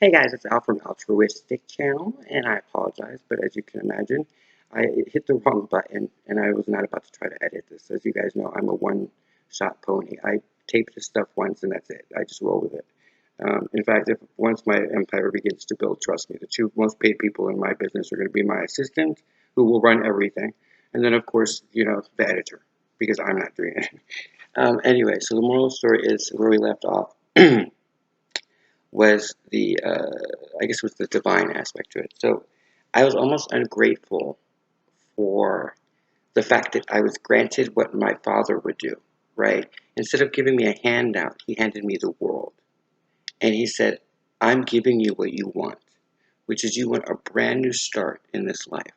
Hey guys, it's Al from Altruistic Channel, and I apologize, but as you can imagine, I hit the wrong button, and I was not about to try to edit this. As you guys know, I'm a one-shot pony. I tape this stuff once, and that's it. I just roll with it. In fact, if once my empire begins to build, trust me, the two most paid people in my business are going to be my assistant, who will run everything, and then, of course, the editor, because I'm not doing it. Anyway, so the moral of the story is where we left off. Was I guess, was the divine aspect to it. So I was almost ungrateful for the fact that I was granted what my father would do, right? Instead of giving me a handout, he handed me the world. And he said, I'm giving you what you want, which is you want a brand new start in this life.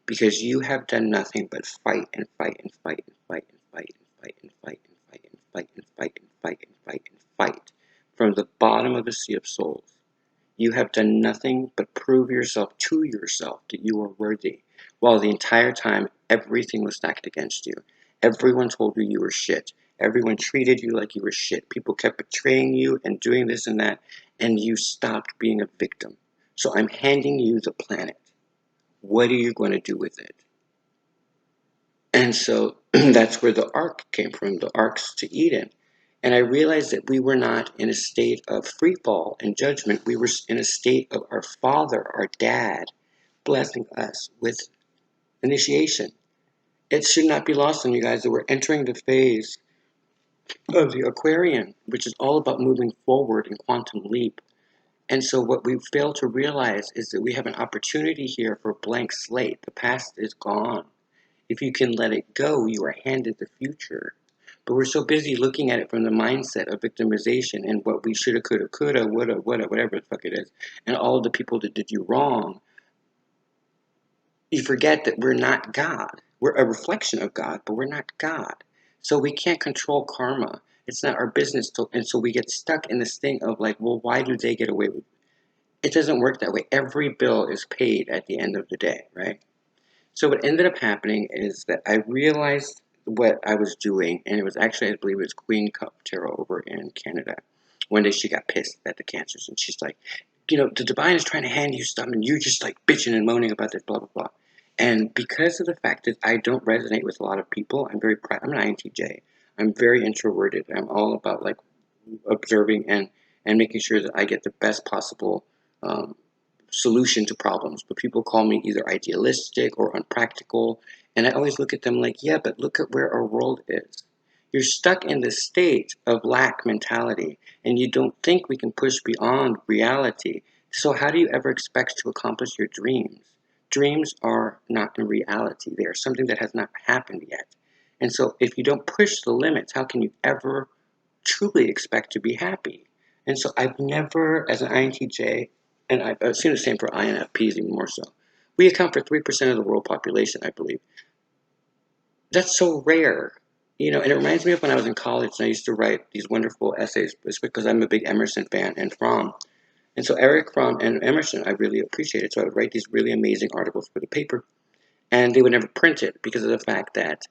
Because you have done nothing but fight and fight and fight and fight and fight and fight and fight and fight and fight and fight and fight and fight and fight from the bottom of the sea of souls. You have done nothing but prove yourself to yourself that you are worthy, while the entire time everything was stacked against you. Everyone told you you were shit. Everyone treated you like you were shit. People kept betraying you and doing this and that, and you stopped being a victim. So I'm handing you the planet. What are you going to do with it? And so that's where the ark came from, the arks to Eden. And I realized that we were not in a state of free fall and judgment. We were in a state of our Father, our Dad, blessing us with initiation. It should not be lost on you guys that we're entering the phase of the Aquarian, which is all about moving forward in quantum leap. And so what we fail to realize is that we have an opportunity here for a blank slate. The past is gone. If you can let it go, you are handed the future. But we're so busy looking at it from the mindset of victimization and what we shoulda, coulda, woulda, whatever the fuck it is, and all of the people that did you wrong. You forget that we're not God. We're a reflection of God, but we're not God. So we can't control karma. It's not our business and so we get stuck in this thing of like, well, why do they get away with it? It doesn't work that way. Every bill is paid at the end of the day, right? So what ended up happening is that I realized what I was doing, and it was actually, I believe it was Queen Cup Tarot over in Canada. One day she got pissed at the cancers, and she's like, the divine is trying to hand you stuff, and you're just like bitching and moaning about this, blah, blah, blah. And because of the fact that I don't resonate with a lot of people, I'm an INTJ. I'm very introverted. I'm all about like observing and making sure that I get the best possible solution to problems. But people call me either idealistic or unpractical. And I always look at them like, yeah, but look at where our world is. You're stuck in this state of lack mentality, and you don't think we can push beyond reality. So, how do you ever expect to accomplish your dreams? Dreams are not in reality, they are something that has not happened yet. And so, if you don't push the limits, how can you ever truly expect to be happy? And so, I've never, as an INTJ, and I've seen the same for INFPs even more so. We account for 3% of the world population, I believe. That's so rare. And it reminds me of when I was in college and I used to write these wonderful essays. It's because I'm a big Emerson fan and Fromm. And so Eric Fromm and Emerson, I really appreciated. So I would write these really amazing articles for the paper. And they would never print it because of the fact that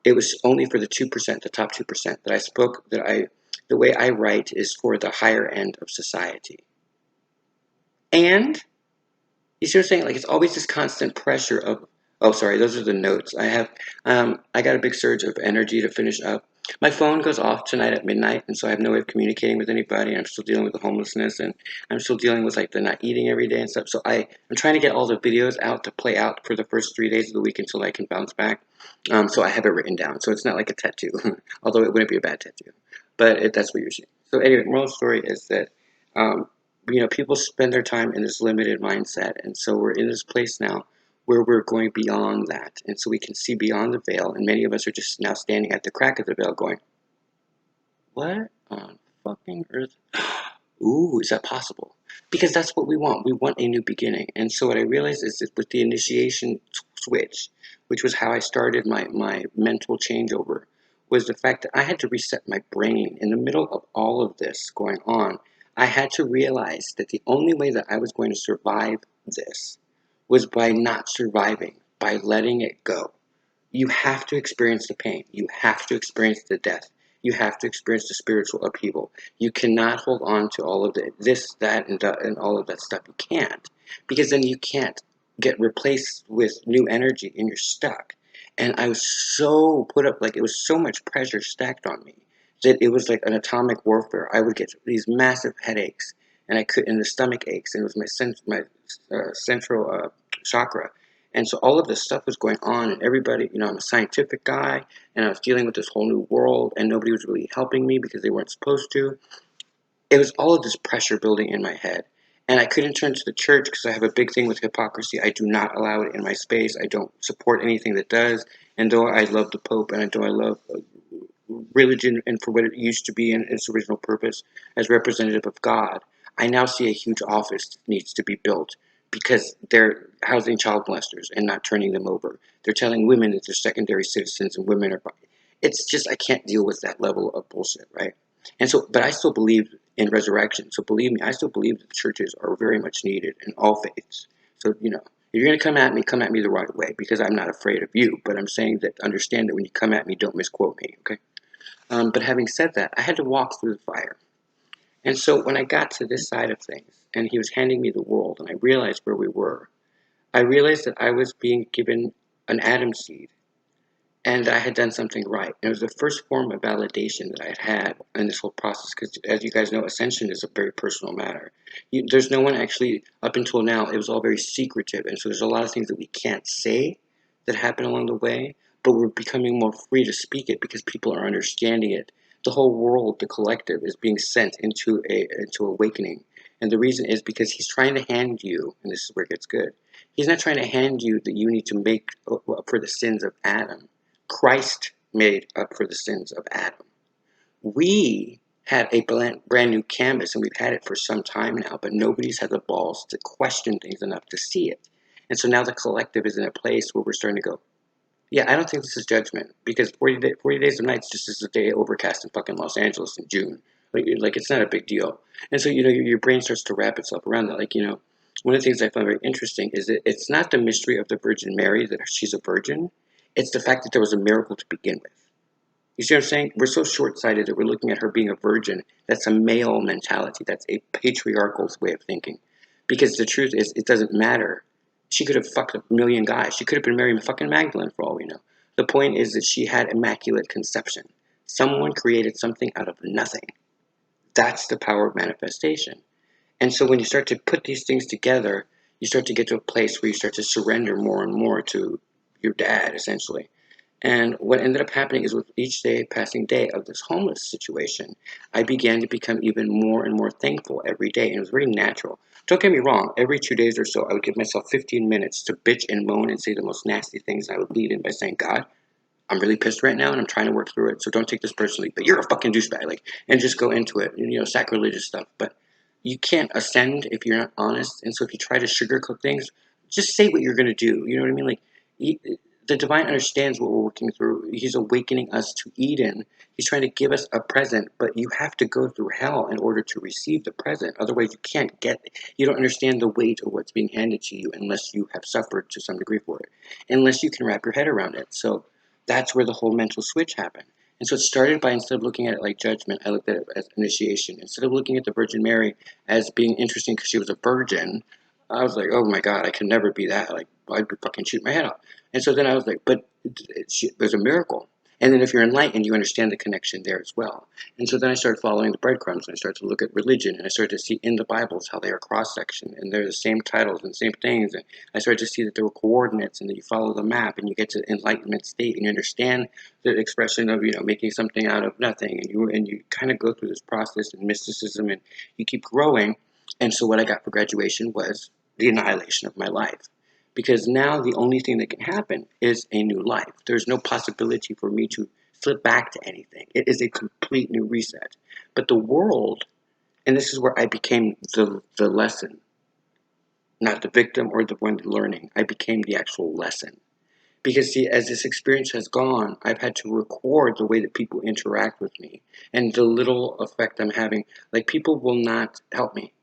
it was only for the 2%, the top 2%, that I spoke, the way I write is for the higher end of society. And you see what I'm saying? Like it's always this constant pressure of, oh, sorry, those are the notes. I got a big surge of energy to finish up. My phone goes off tonight at midnight, and so I have no way of communicating with anybody. I'm still dealing with the homelessness, and I'm still dealing with like the not eating every day and stuff. So I'm trying to get all the videos out to play out for the first 3 days of the week until I can bounce back. So I have it written down, so it's not like a tattoo, although it wouldn't be a bad tattoo. But that's what you're seeing. So anyway, moral of the story is that um, people spend their time in this limited mindset, and so we're in this place now where we're going beyond that, and so we can see beyond the veil, and many of us are just now standing at the crack of the veil going, what on fucking earth? Ooh, is that possible? Because that's what we want. We want a new beginning. And so what I realized is that with the initiation switch, which was how I started my mental changeover, was the fact that I had to reset my brain in the middle of all of this going on. I had to realize that the only way that I was going to survive this was by not surviving, by letting it go. You have to experience the pain. You have to experience the death. You have to experience the spiritual upheaval. You cannot hold on to all of this, that, and all of that stuff. You can't, because then you can't get replaced with new energy, and you're stuck. And I was so put up, like it was so much pressure stacked on me that it was like an atomic warfare. I would get these massive headaches, and the stomach aches, and it was my central chakra. And so all of this stuff was going on, and everybody, I'm a scientific guy, and I was dealing with this whole new world, and nobody was really helping me because they weren't supposed to. It was all of this pressure building in my head. And I couldn't turn to the church because I have a big thing with hypocrisy. I do not allow it in my space. I don't support anything that does. And though I love the Pope, and though I love religion and for what it used to be and its original purpose as representative of God, I now see a huge office that needs to be built because they're housing child molesters and not turning them over. They're telling women that they're secondary citizens and women are. It's just, I can't deal with that level of bullshit, right? And so, but I still believe in resurrection. So believe me, I still believe that the churches are very much needed in all faiths. So, if you're going to come at me the right way because I'm not afraid of you. But I'm saying that understand that when you come at me, don't misquote me, okay? But having said that, I had to walk through the fire. And so when I got to this side of things, and he was handing me the world, and I realized where we were, I realized that I was being given an Adam seed, and that I had done something right. And it was the first form of validation that I had in this whole process, because as you guys know, Ascension is a very personal matter. There's no one actually, up until now, it was all very secretive, and so there's a lot of things that we can't say that happen along the way, but we're becoming more free to speak it because people are understanding it. The whole world, the collective, is being sent into awakening. And the reason is because he's trying to hand you, and this is where it gets good, he's not trying to hand you that you need to make up for the sins of Adam. Christ made up for the sins of Adam. We had a brand new canvas, and we've had it for some time now, but nobody's had the balls to question things enough to see it. And so now the collective is in a place where we're starting to go, yeah, I don't think this is judgment, because 40 days of nights just is a day overcast in fucking Los Angeles in June. Like it's not a big deal. And so, your brain starts to wrap itself around that. One of the things I found very interesting is that it's not the mystery of the Virgin Mary that she's a virgin. It's the fact that there was a miracle to begin with. You see what I'm saying? We're so short-sighted that we're looking at her being a virgin. That's a male mentality. That's a patriarchal way of thinking. Because the truth is, it doesn't matter. She could have fucked a million guys. She could have been Mary fucking Magdalene for all we know. The point is that she had immaculate conception. Someone created something out of nothing. That's the power of manifestation. And so when you start to put these things together, you start to get to a place where you start to surrender more and more to your dad, essentially. And what ended up happening is with each passing day of this homeless situation, I began to become even more and more thankful every day. And it was very natural. Don't get me wrong, every 2 days or so, I would give myself 15 minutes to bitch and moan and say the most nasty things. And I would lead in by saying, God, I'm really pissed right now and I'm trying to work through it. So don't take this personally, but you're a fucking douchebag. And just go into it, sacrilegious stuff. But you can't ascend if you're not honest. And so if you try to sugarcoat things, just say what you're going to do. You know what I mean? The divine understands what we're working through. He's awakening us to Eden. He's trying to give us a present, but you have to go through hell in order to receive the present. Otherwise, you don't understand the weight of what's being handed to you unless you have suffered to some degree for it, unless you can wrap your head around it. So that's where the whole mental switch happened. And so it started by, instead of looking at it like judgment, I looked at it as initiation. Instead of looking at the Virgin Mary as being interesting because she was a virgin, I was like, oh my God, I can never be that. Like, I'd fucking shoot my head off. And so then I was like, but there's a miracle. And then if you're enlightened, you understand the connection there as well. And so then I started following the breadcrumbs, and I started to look at religion, and I started to see in the Bibles how they are cross-section, and they're the same titles and same things. And I started to see that there were coordinates, and that you follow the map, and you get to the enlightenment state, and you understand the expression of, making something out of nothing. And you kind of go through this process and mysticism, and you keep growing. And so what I got for graduation was the annihilation of my life. Because now the only thing that can happen is a new life. There's no possibility for me to flip back to anything. It is a complete new reset. But the world, and this is where I became the lesson, not the victim or the one learning. I became the actual lesson. Because, see, as this experience has gone, I've had to record the way that people interact with me and the little effect I'm having. Like, people will not help me.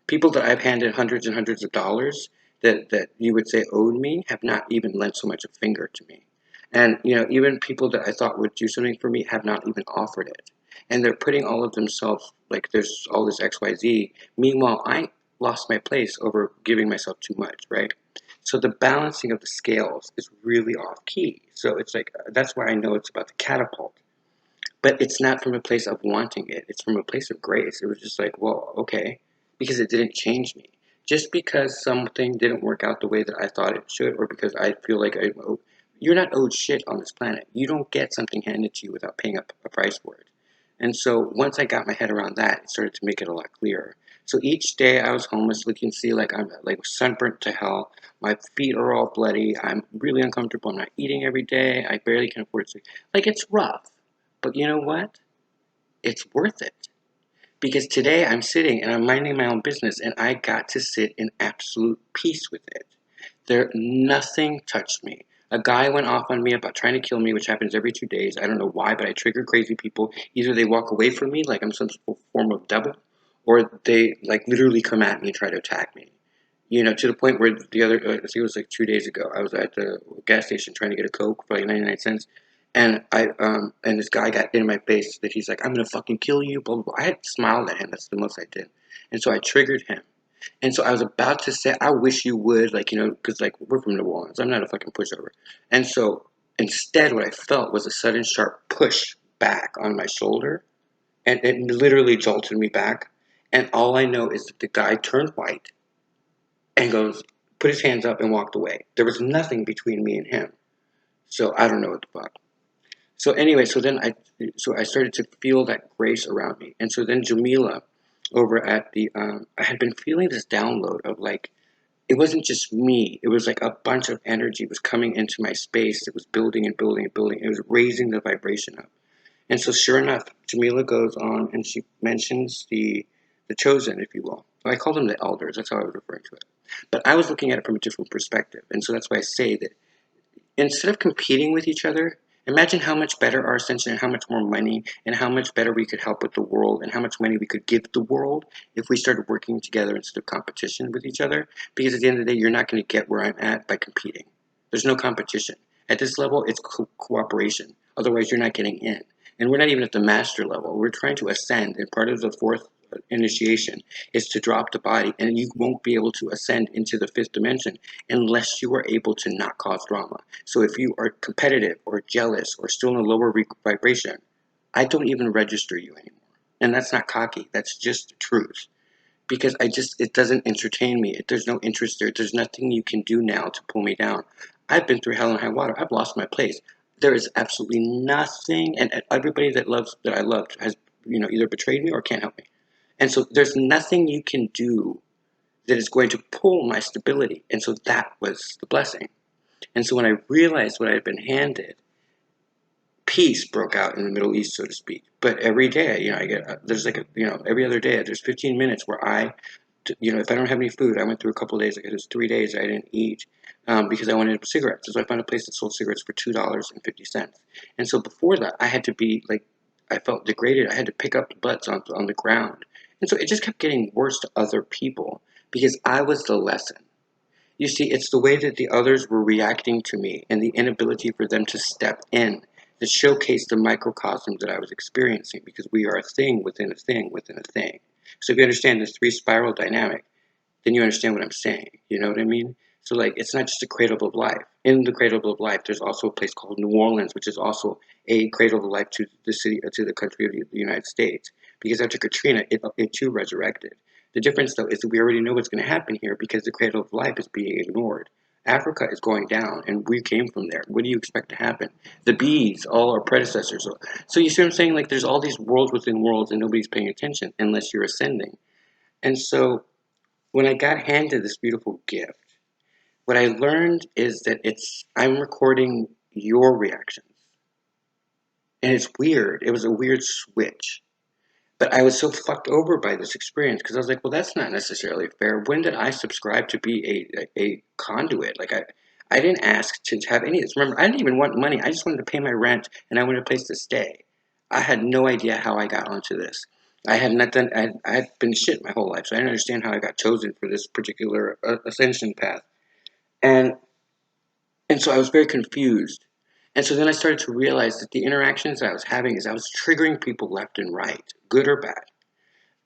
People that I've handed hundreds and hundreds of dollars that you would say owed me have not even lent so much a finger to me. And, even people that I thought would do something for me have not even offered it. And they're putting all of themselves, like there's all this XYZ. Meanwhile, I lost my place over giving myself too much, right? So the balancing of the scales is really off key. So it's like, that's why I know it's about the catapult. But it's not from a place of wanting it. It's from a place of grace. It was just like, well, okay, because it didn't change me. Just because something didn't work out the way that I thought it should, or because I feel like you're not owed shit on this planet. You don't get something handed to you without paying a price for it. And so once I got my head around that, it started to make it a lot clearer. So each day I was homeless, you can see like I'm like sunburnt to hell. My feet are all bloody. I'm really uncomfortable. I'm not eating every day. I barely can afford to. Like it's rough. But you know what? It's worth it. Because today I'm sitting and I'm minding my own business and I got to sit in absolute peace with it. Nothing touched me. A guy went off on me about trying to kill me, which happens every 2 days. I don't know why, but I trigger crazy people. Either they walk away from me like I'm some form of devil, or they like literally come at me and try to attack me. To the point where the other, I think it was like 2 days ago, I was at the gas station trying to get a Coke for like 99 cents. And this guy got in my face that he's like, I'm gonna fucking kill you, blah, blah, blah. I had smiled at him. That's the most I did. And so I triggered him. And so I was about to say, I wish you would, like, because, like, we're from New Orleans. I'm not a fucking pushover. And so instead, what I felt was a sudden sharp push back on my shoulder. And it literally jolted me back. And all I know is that the guy turned white and put his hands up and walked away. There was nothing between me and him. So I don't know what the fuck. So anyway, so I started to feel that grace around me. And so then Jamila over at I had been feeling this download of like, it wasn't just me. It was like a bunch of energy was coming into my space. It was building and building and building. It was raising the vibration up. And so sure enough, Jamila goes on and she mentions the chosen, if you will. I call them the elders. That's how I was referring to it. But I was looking at it from a different perspective. And so that's why I say that instead of competing with each other, imagine how much better our ascension and how much more money and how much better we could help with the world and how much money we could give the world if we started working together instead of competition with each other. Because at the end of the day, you're not going to get where I'm at by competing. There's no competition. At this level, it's cooperation. Otherwise, you're not getting in. And we're not even at the master level. We're trying to ascend. And part of the fourth initiation is to drop the body. And you won't be able to ascend into the fifth dimension unless you are able to not cause drama. So if you are competitive or jealous or still in a lower vibration, I don't even register you anymore. And that's not cocky. That's just the truth. Because it doesn't entertain me. There's no interest there. There's nothing you can do now to pull me down. I've been through hell and high water. I've lost my place. There is absolutely nothing, and everybody that I loved has, either betrayed me or can't help me. And so there's nothing you can do that is going to pull my stability. And so that was the blessing. And so when I realized what I had been handed, peace broke out in the Middle East, so to speak. But every day, I get, there's like, every other day, there's 15 minutes where if I don't have any food, I went through a couple of days, like it was 3 days I didn't eat because I wanted cigarettes. So I found a place that sold cigarettes for $2.50. And so before that, I had to be like, I felt degraded. I had to pick up the butts on the ground. And so it just kept getting worse to other people because I was the lesson. You see, it's the way that the others were reacting to me and the inability for them to step in that showcased the microcosm that I was experiencing because we are a thing within a thing within a thing. So if you understand this three spiral dynamic, then you understand what I'm saying. You know what I mean? So like it's not just a cradle of life. In the cradle of life, there's also a place called New Orleans, which is also a cradle of life to the city, to the country of the United States. Because after Katrina, it too resurrected. The difference, though, is that we already know what's going to happen here because the cradle of life is being ignored. Africa is going down, and we came from there. What do you expect to happen? The bees, all our predecessors. So you see what I'm saying? Like there's all these worlds within worlds, and nobody's paying attention unless you're ascending. And so when I got handed this beautiful gift, what I learned is that I'm recording your reactions. And it's weird. It was a weird switch. But I was so fucked over by this experience because I was like, well, that's not necessarily fair. When did I subscribe to be a conduit? Like I didn't ask to have any of this. Remember, I didn't even want money. I just wanted to pay my rent and I wanted a place to stay. I had no idea how I got onto this. I had not done. I had been shit my whole life, so I didn't understand how I got chosen for this particular ascension path. And so I was very confused. And so then I started to realize that the interactions that I was having is I was triggering people left and right, good or bad.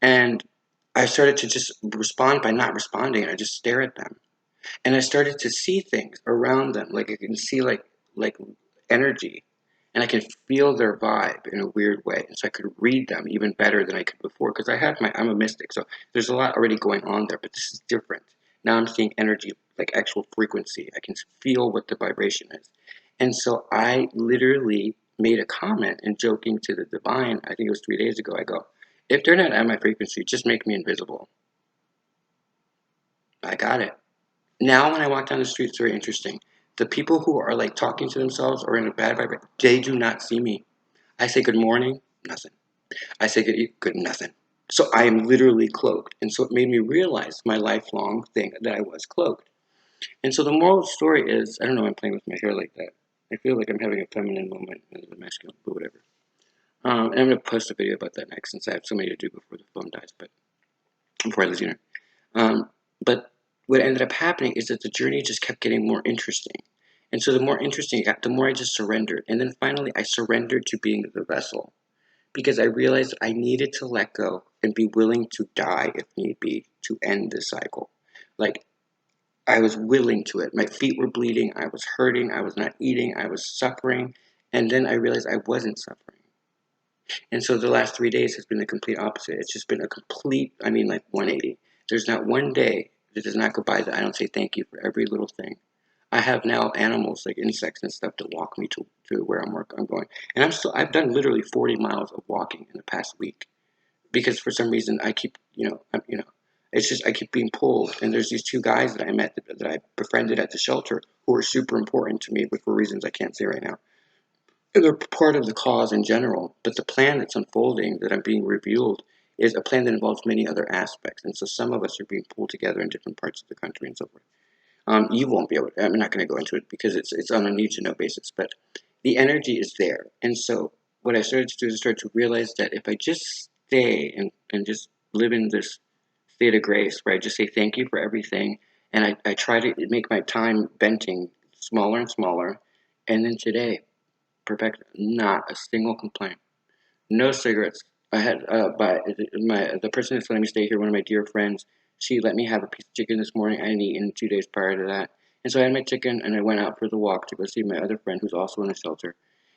And I started to just respond by not responding. I just stare at them. And I started to see things around them. Like I can see like energy. And I can feel their vibe in a weird way. And so I could read them even better than I could before. Because I'm a mystic. So there's a lot already going on there, but this is different. Now I'm seeing energy, like actual frequency. I can feel what the vibration is. And so I literally made a comment and joking to the divine, I think it was 3 days ago, I go, if they're not at my frequency, just make me invisible. I got it. Now when I walk down the street, it's very interesting. The people who are like talking to themselves or in a bad vibration, they do not see me. I say good morning, nothing. I say good nothing. So I am literally cloaked. And so it made me realize my lifelong thing that I was cloaked. And so the moral of the story is, I don't know, I'm playing with my hair like that. I feel like I'm having a feminine moment as a masculine, but whatever. And I'm going to post a video about that next since I have so many to do before the phone dies, but before I lose dinner. But what ended up happening is that the journey just kept getting more interesting. And so the more interesting it got, the more I just surrendered. And then finally, I surrendered to being the vessel because I realized I needed to let go and be willing to die if need be to end this cycle. Like, I was willing to it. My feet were bleeding. I was hurting. I was not eating. I was suffering. And then I realized I wasn't suffering. And so the last 3 days has been the complete opposite. It's just been a complete, I mean, like 180. There's not one day that does not go by that I don't say thank you for every little thing. I have now animals like insects and stuff to walk me to where I'm going. And I've done literally 40 miles of walking in the past week because for some reason I keep, it's just I keep being pulled. And there's these two guys that I met that I befriended at the shelter who are super important to me, but for reasons I can't say right now. They're part of the cause in general, but the plan that's unfolding, that I'm being revealed, is a plan that involves many other aspects. And so some of us are being pulled together in different parts of the country and so forth. You won't be able to, I'm not going to go into it because it's on a need to know basis, but the energy is there. And so what I started to do is start to realize that if I just stay and just live in this state of grace where I just say thank you for everything, and I try to make my time venting smaller and smaller, and then today, perfect, not a single complaint. No cigarettes. I had by the person that's letting me stay here, one of my dear friends. She let me have a piece of chicken this morning. I hadn't eaten 2 days prior to that, and so I had my chicken, and I went out for the walk to go see my other friend who's also in a shelter.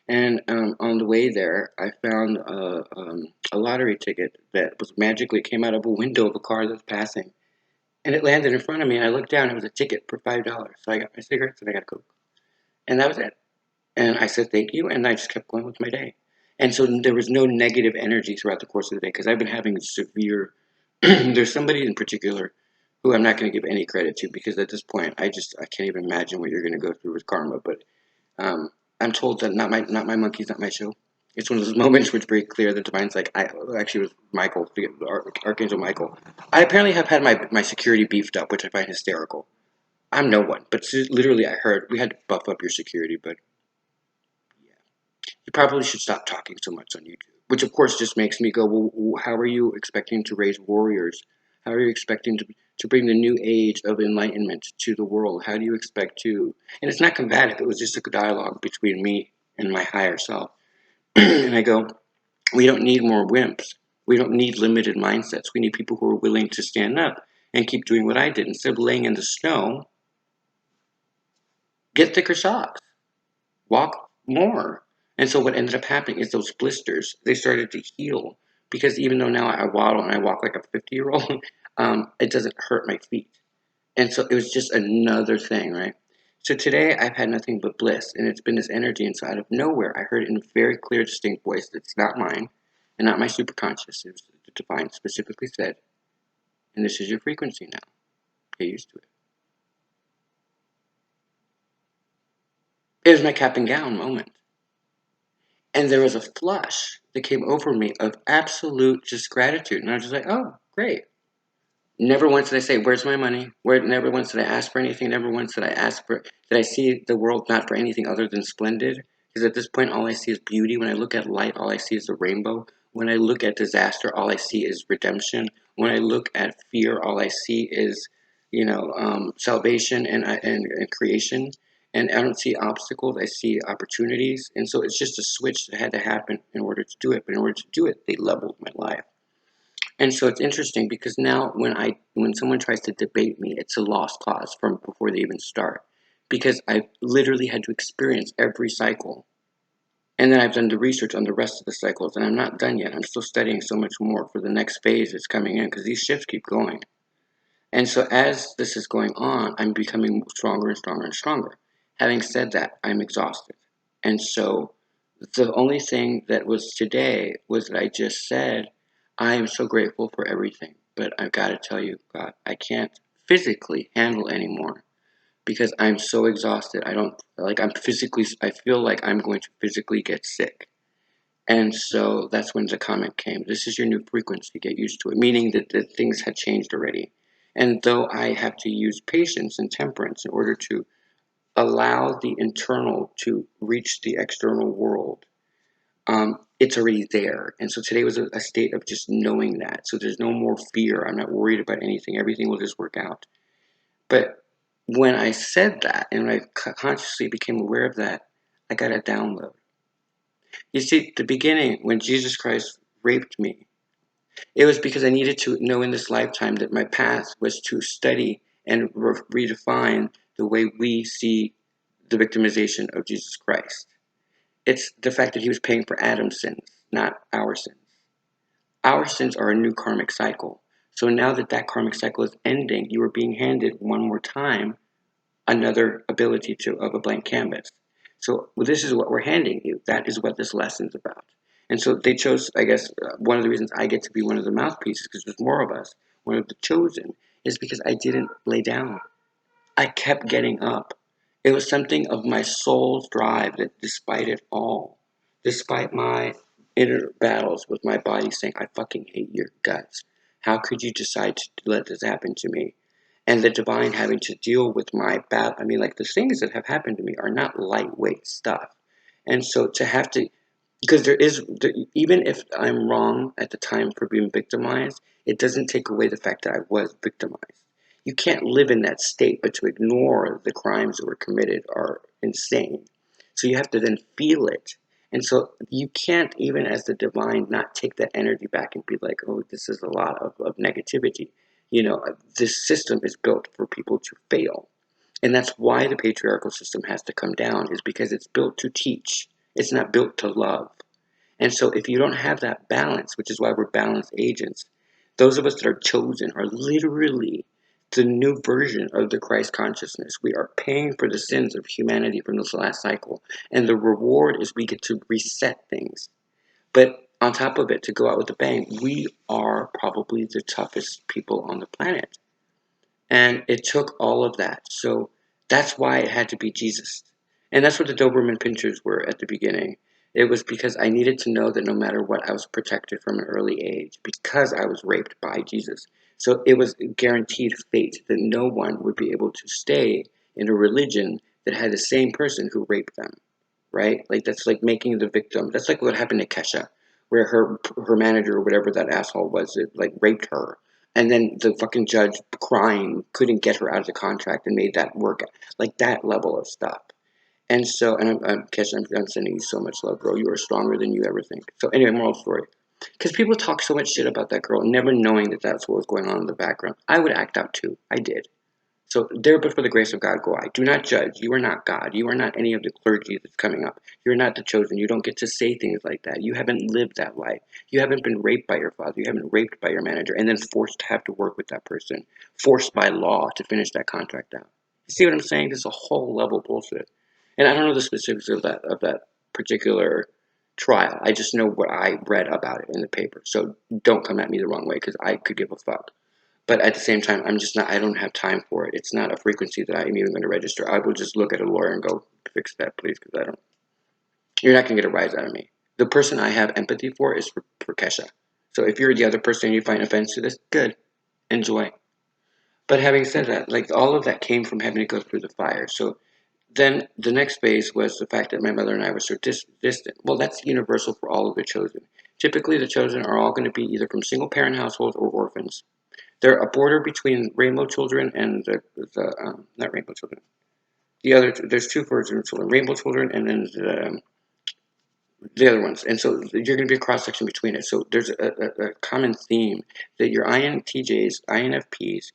And on the way there, I found a lottery ticket that was magically came out of a window of a car that was passing, and it landed in front of me. And I looked down; it was a ticket for $5. So I got my cigarettes and I got a Coke, and that was it. And I said thank you, and I just kept going with my day. And so there was no negative energy throughout the course of the day because I've been having severe. There's somebody in particular who I'm not going to give any credit to because at this point I can't even imagine what you're going to go through with karma. But I'm told that not my monkeys, not my show. It's one of those moments where it's very clear that divine's like I actually was Michael, Archangel Michael. I apparently have had my security beefed up, which I find hysterical. I'm no one, but literally I heard we had to buff up your security, but you probably should stop talking so much on YouTube. Which, of course, just makes me go, well, how are you expecting to raise warriors? How are you expecting to bring the new age of enlightenment to the world? How do you expect to? And it's not combative, it was just a dialogue between me and my higher self. And I go, we don't need more wimps. We don't need limited mindsets. We need people who are willing to stand up and keep doing what I did. Instead of laying in the snow, get thicker socks. Walk more. And so what ended up happening is those blisters, they started to heal because even though now I waddle and I walk like a 50-year-old, it doesn't hurt my feet. And so it was just another thing, right? So today I've had nothing but bliss, and it's been this energy inside of nowhere. I heard it in a very clear, distinct voice that's not mine and not my superconscious. It was the divine specifically said, and this is your frequency now. Get used to it. It was my cap and gown moment. And there was a flush that came over me of absolute just gratitude. And I was just like, oh, great. Never once did I say, where's my money? Never once did I ask for anything. Never once did I ask for, did I see the world not for anything other than splendid? Because at this point, all I see is beauty. When I look at light, all I see is the rainbow. When I look at disaster, all I see is redemption. When I look at fear, all I see is, salvation and creation. And I don't see obstacles, I see opportunities. And so it's just a switch that had to happen in order to do it. But in order to do it, they leveled my life. And so it's interesting because now when someone tries to debate me, it's a lost cause from before they even start. Because I literally had to experience every cycle. And then I've done the research on the rest of the cycles, and I'm not done yet. I'm still studying so much more for the next phase that's coming in because these shifts keep going. And so as this is going on, I'm becoming stronger and stronger and stronger. Having said that, I'm exhausted. And so the only thing that was today was that I just said, I am so grateful for everything. But I've got to tell you, God, I can't physically handle anymore because I'm so exhausted. I don't like I'm physically I feel like I'm going to physically get sick. And so that's when the comment came. This is your new frequency. Get used to it. Meaning that things had changed already. And though I have to use patience and temperance in order to allow the internal to reach the external world, it's already there. And so today was a state of just knowing that. So there's no more fear. I'm not worried about anything. Everything will just work out. But when I said that and when I consciously became aware of that, I got a download. You see, the beginning, when Jesus Christ raped me, it was because I needed to know in this lifetime that my path was to study and redefine the way we see the victimization of Jesus Christ. It's the fact that he was paying for Adam's sins, not our sins. Our sins are a new karmic cycle. So now that that karmic cycle is ending, you are being handed one more time another ability of a blank canvas. So well, this is what we're handing you. That is what this lesson's about. And so they chose, I guess, one of the reasons I get to be one of the mouthpieces, because there's more of us, one of the chosen, is because I didn't lay down. I kept getting up. It was something of my soul's drive that despite it all, despite my inner battles with my body saying, I fucking hate your guts. How could you decide to let this happen to me? And the divine having to deal with my battle. I mean, like the things that have happened to me are not lightweight stuff. And so to have to because even if I'm wrong at the time for being victimized, it doesn't take away the fact that I was victimized. You can't live in that state, but to ignore the crimes that were committed are insane. So you have to then feel it. And so you can't, even as the divine, not take that energy back and be like, oh, this is a lot of negativity. This system is built for people to fail. And that's why the patriarchal system has to come down, is because it's built to teach. It's not built to love. And so if you don't have that balance, which is why we're balanced agents, those of us that are chosen are literally the new version of the Christ consciousness. We are paying for the sins of humanity from this last cycle. And the reward is we get to reset things. But on top of it, to go out with a bang, we are probably the toughest people on the planet. And it took all of that. So that's why it had to be Jesus. And that's what the Doberman Pinschers were at the beginning. It was because I needed to know that no matter what, I was protected from an early age because I was raped by Jesus. So it was guaranteed fate that no one would be able to stay in a religion that had the same person who raped them, right? Like that's like making the victim. That's like what happened to Kesha, where her manager or whatever that asshole was, it like raped her, and then the fucking judge crying couldn't get her out of the contract and made that work, like that level of stuff. And so, and Kesha, I'm sending you so much love, girl. You are stronger than you ever think. So anyway, moral story. Because people talk so much shit about that girl, never knowing that that's what was going on in the background. I would act out too. I did. So there, but for the grace of God, go I. Do not judge. You are not God. You are not any of the clergy that's coming up. You're not the chosen. You don't get to say things like that. You haven't lived that life. You haven't been raped by your father. You haven't raped by your manager and then forced to have to work with that person, forced by law to finish that contract out. You see what I'm saying? This is a whole level bullshit. And I don't know the specifics of that particular trial. I just know what I read about it in the paper. So don't come at me the wrong way because I could give a fuck. But at the same time, I'm just not, I don't have time for it. It's not a frequency that I'm even going to register. I will just look at a lawyer and go, fix that, please, because I don't, you're not going to get a rise out of me. The person I have empathy for is for Kesha. So if you're the other person and you find offense to this, good, enjoy. But having said that, like all of that came from having to go through the fire. So then the next phase was the fact that my mother and I were so distant. Well, that's universal for all of the chosen. Typically, the chosen are all going to be either from single parent households or orphans. They're a border between rainbow children and the not rainbow children. There's two versions of children, rainbow children, and then the other ones. And so you're going to be a cross section between it. So there's a common theme that your INTJs, INFPs,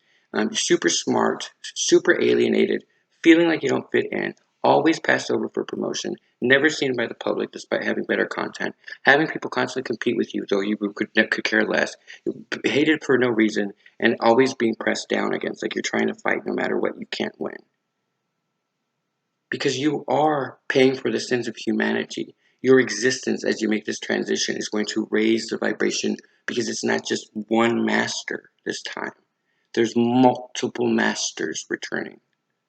super smart, super alienated, feeling like you don't fit in, always passed over for promotion, never seen by the public despite having better content, having people constantly compete with you, though you could care less, hated for no reason, and always being pressed down against, like you're trying to fight no matter what, you can't win. Because you are paying for the sins of humanity. Your existence as you make this transition is going to raise the vibration because it's not just one master this time. There's multiple masters returning,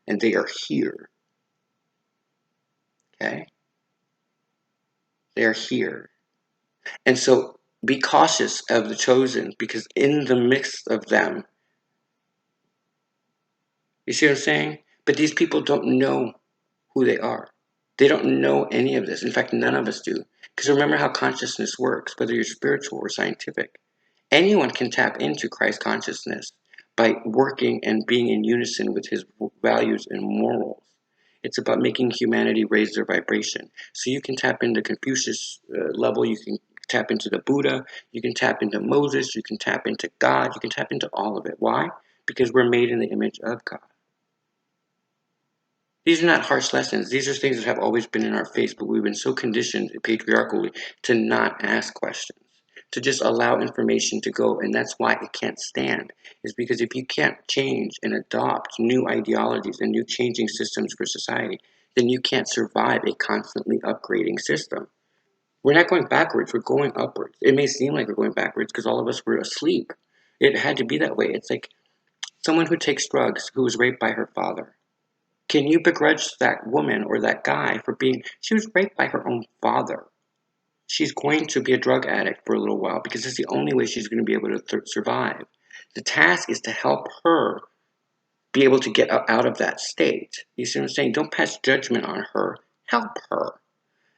and they are here. Okay? They are here. And so be cautious of the chosen because in the midst of them, you see what I'm saying? But these people don't know who they are. They don't know any of this. In fact, none of us do. Because remember how consciousness works, whether you're spiritual or scientific. Anyone can tap into Christ consciousness by working and being in unison with his values and morals. It's about making humanity raise their vibration. So you can tap into Confucius level, you can tap into the Buddha, you can tap into Moses, you can tap into God, you can tap into all of it. Why? Because we're made in the image of God. These are not harsh lessons. These are things that have always been in our face, but we've been so conditioned patriarchally to not ask questions, to just allow information to go. And that's why it can't stand, is because if you can't change and adopt new ideologies and new changing systems for society, then you can't survive a constantly upgrading system. We're not going backwards, we're going upwards. It may seem like we're going backwards because all of us were asleep. It had to be that way. It's like someone who takes drugs who was raped by her father. Can you begrudge that woman or that guy for she was raped by her own father. She's going to be a drug addict for a little while because it's the only way she's going to be able to survive. The task is to help her be able to get out of that state. You see what I'm saying? Don't pass judgment on her. Help her.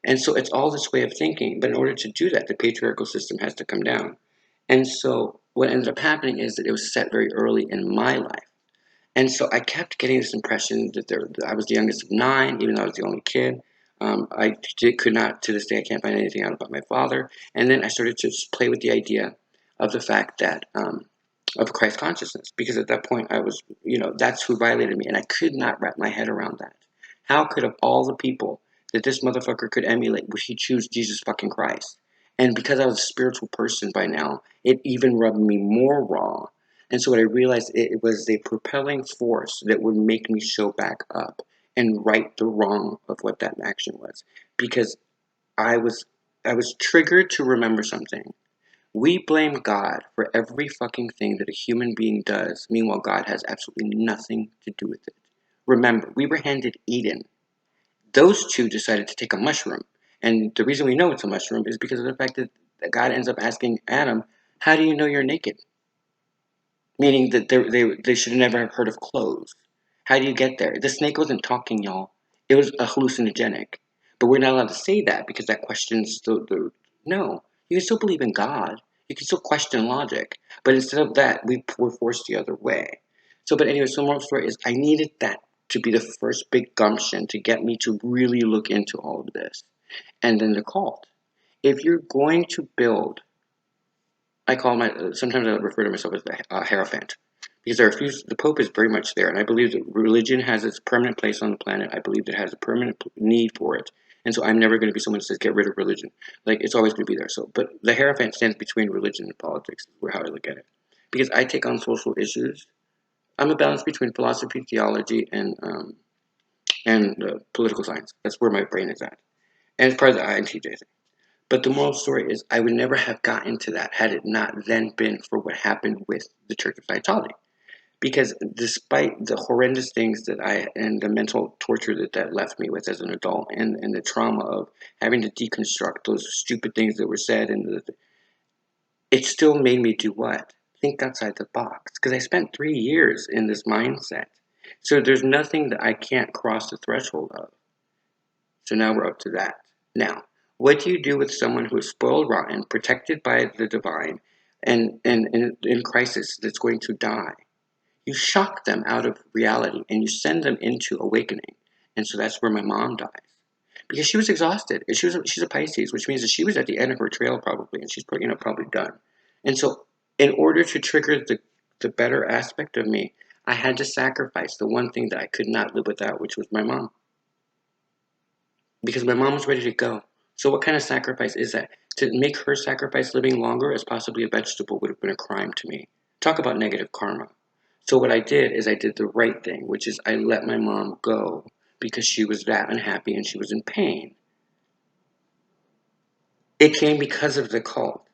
And so it's all this way of thinking. But in order to do that, the patriarchal system has to come down. And so what ended up happening is that it was set very early in my life. And so I kept getting this impression that I was the youngest of nine, even though I was the only kid. Could not, to this day, I can't find anything out about my father. And then I started to play with the idea of the fact that, of Christ consciousness, because at that point I was, that's who violated me. And I could not wrap my head around that. How could, of all the people that this motherfucker could emulate, would he choose Jesus fucking Christ? And because I was a spiritual person by now, it even rubbed me more raw. And so what I realized, it was a propelling force that would make me show back up and right the wrong of what that action was. Because I was I was triggered to remember something. We blame God for every fucking thing that a human being does. Meanwhile, God has absolutely nothing to do with it. Remember, we were handed Eden. Those two decided to take a mushroom. And the reason we know it's a mushroom is because of the fact that God ends up asking Adam, how do you know you're naked? Meaning that they should never have heard of clothes. How do you get there? The snake wasn't talking, y'all. It was a hallucinogenic. But we're not allowed to say that because that questions no. You can still believe in God. You can still question logic. But instead of that, we were forced the other way. So, but anyway, so the moral story is I needed that to be the first big gumption to get me to really look into all of this. And then the cult. If you're going to build, sometimes I refer to myself as the Hierophant. Because the Pope is very much there, and I believe that religion has its permanent place on the planet. I believe it has a permanent need for it, and so I'm never going to be someone who says get rid of religion. Like it's always going to be there. So, but the Hierophant stands between religion and politics. Is how I look at it. Because I take on social issues. I'm a balance between philosophy, theology, and political science. That's where my brain is at, and it's part of the INTJ thing. But the moral story is, I would never have gotten to that had it not then been for what happened with the Church of Scientology. Because despite the horrendous things and the mental torture that left me with as an adult, and the trauma of having to deconstruct those stupid things that were said, it still made me do what? Think outside the box. Because I spent 3 years in this mindset. So there's nothing that I can't cross the threshold of. So now we're up to that. Now, what do you do with someone who is spoiled rotten, protected by the divine, and in crisis that's going to die? You shock them out of reality and you send them into awakening. And so that's where my mom dies. Because she was exhausted. And she's a Pisces, which means that she was at the end of her trail probably, and she's probably done. And so in order to trigger the better aspect of me, I had to sacrifice the one thing that I could not live without, which was my mom. Because my mom was ready to go. So what kind of sacrifice is that? To make her sacrifice living longer as possibly a vegetable would have been a crime to me. Talk about negative karma. So what I did is I did the right thing, which is I let my mom go because she was that unhappy and she was in pain. It came because of the cult.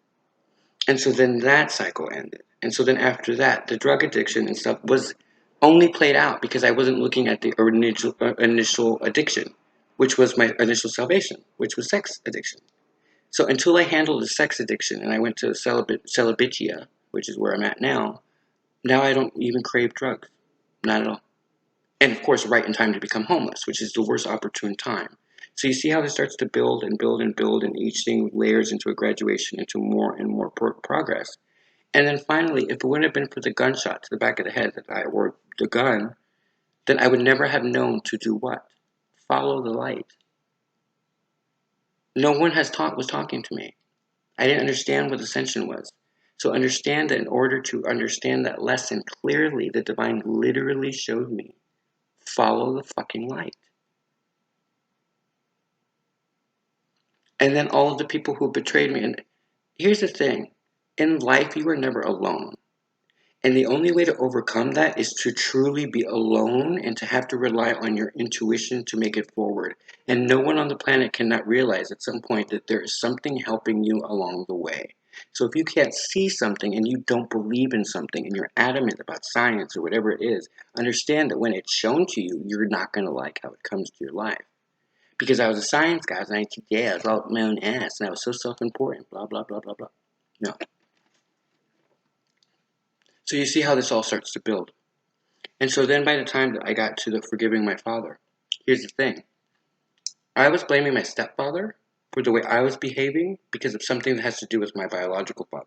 And so then that cycle ended. And so then after that, the drug addiction and stuff was only played out because I wasn't looking at the initial addiction, which was my initial salvation, which was sex addiction. So until I handled the sex addiction and I went to celibatia, which is where I'm at now I don't even crave drugs. Not at all. And of course, right in time to become homeless, which is the worst opportune time. So you see how this starts to build and build and build, and each thing layers into a graduation, into more and more progress. And then finally, if it wouldn't have been for the gunshot to the back of the head or the gun, then I would never have known to do what? Follow the light. No one was talking to me. I didn't understand what ascension was. So understand that in order to understand that lesson clearly, the divine literally showed me, follow the fucking light. And then all of the people who betrayed me. And here's the thing. In life, you are never alone. And the only way to overcome that is to truly be alone and to have to rely on your intuition to make it forward. And no one on the planet cannot realize at some point that there is something helping you along the way. So if you can't see something and you don't believe in something and you're adamant about science or whatever it is, understand that when it's shown to you, you're not going to like how it comes to your life. Because I was a science guy, I was an IT guy, I was all my own ass, and I was so self-important, blah, blah, blah, blah, blah. No. So you see how this all starts to build. And so then by the time that I got to the forgiving my father, here's the thing. I was blaming my stepfather for the way I was behaving because of something that has to do with my biological father.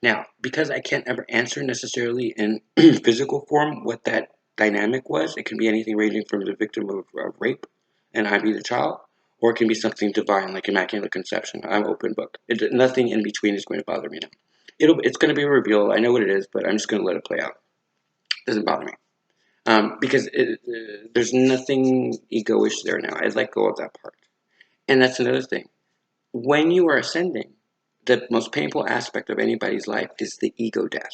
Now, because I can't ever answer necessarily in physical form what that dynamic was, it can be anything ranging from the victim of rape and I be the child, or it can be something divine like Immaculate Conception. I'm open book. Nothing in between is going to bother me now. It's going to be revealed. I know what it is, but I'm just going to let it play out. It doesn't bother me. Because there's nothing egoish there now. I let go of that part. And that's another thing. When you are ascending, the most painful aspect of anybody's life is the ego death.